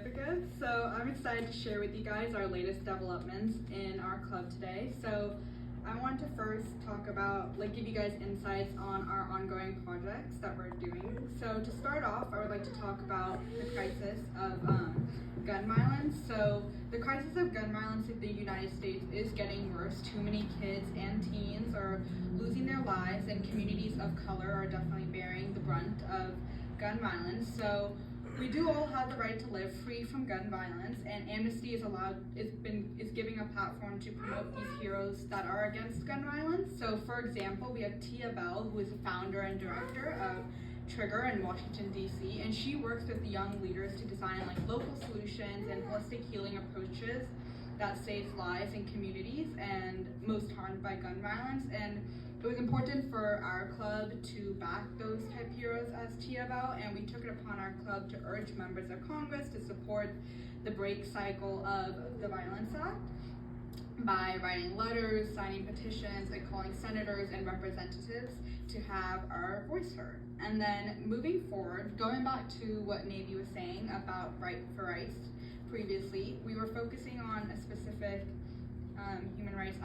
significance. So I'm excited to share with you guys our latest developments in our club today. So I want to first talk about, give you guys insights on our ongoing projects that we're doing. So to start off, I would like to talk about the crisis of gun violence. So the crisis of gun violence in the United States is getting worse. Too many kids and teens are losing their lives, and communities of color are definitely bearing the brunt of gun violence. So we do all have the right to live free from gun violence, and Amnesty is giving a platform to promote these heroes that are against gun violence. So for example, we have Tia Bell, who is the founder and director of Trigger in Washington, D.C., and she works with the young leaders to design local solutions and holistic healing approaches that saves lives in communities and most harmed by gun violence. And it was important for our club to back those type heroes as Tia Bell, and we took it upon our club to urge members of Congress to support the break cycle of the Violence Act by writing letters, signing petitions, and calling senators and representatives to have our voice heard. And then moving forward, going back to what Navy was saying about Right for Rights previously, we were focusing on a specific human rights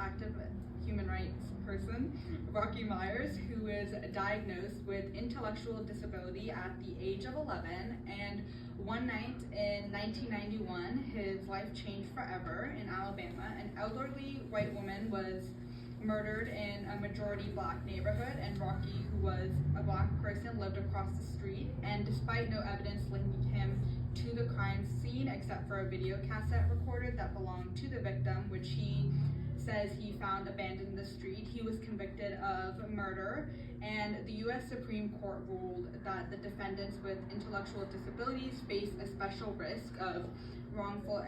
person, Rocky Myers, who was diagnosed with intellectual disability at the age of 11, and one night in 1991, his life changed forever in Alabama. An elderly white woman was murdered in a majority black neighborhood, and Rocky, who was a black person, lived across the street, and despite no evidence linking him to the crime scene except for a video cassette recorder that belonged to the victim, which he says he found abandoned in the street, he was convicted of murder, and the U.S. Supreme Court ruled that the defendants with intellectual disabilities face a special risk of wrongful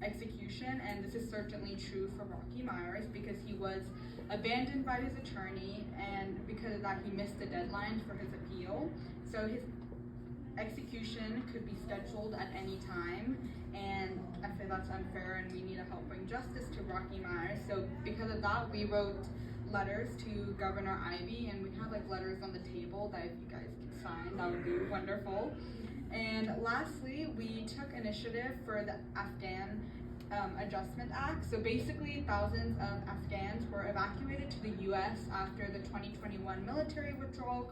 execution, and this is certainly true for Rocky Myers because he was abandoned by his attorney, and because of that he missed the deadline for his appeal. So his execution could be scheduled at any time, and I feel that's unfair, and we need to help bring justice to Rocky Myers. So because of that, we wrote letters to Governor Ivey, and we have letters on the table that if you guys can sign, that would be wonderful. And lastly, we took initiative for the Afghan Adjustment Act. So basically, thousands of Afghans were evacuated to the U.S. after the 2021 military withdrawal,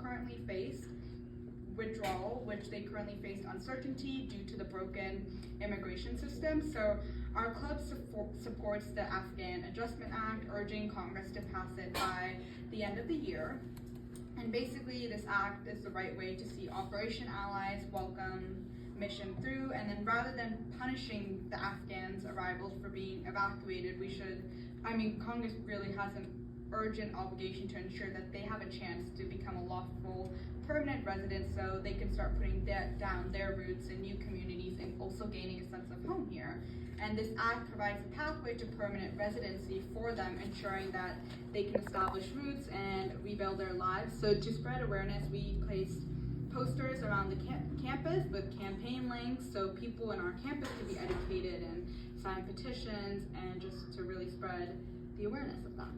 which they currently faced uncertainty due to the broken immigration system. So our club supports the Afghan Adjustment Act, urging Congress to pass it by the end of the year. And basically, this act is the right way to see Operation Allies welcome mission through, and then rather than punishing the Afghans' arrivals for being evacuated, Congress really has an urgent obligation to ensure that they have a chance to become a lawful permanent resident so they can start putting down their roots in new communities and also gaining a sense of home here. And this act provides a pathway to permanent residency for them, ensuring that they can establish roots and rebuild their lives. So to spread awareness, we placed posters around the campus with campaign links so people in our campus could be educated and sign petitions, and just to really spread the awareness of that.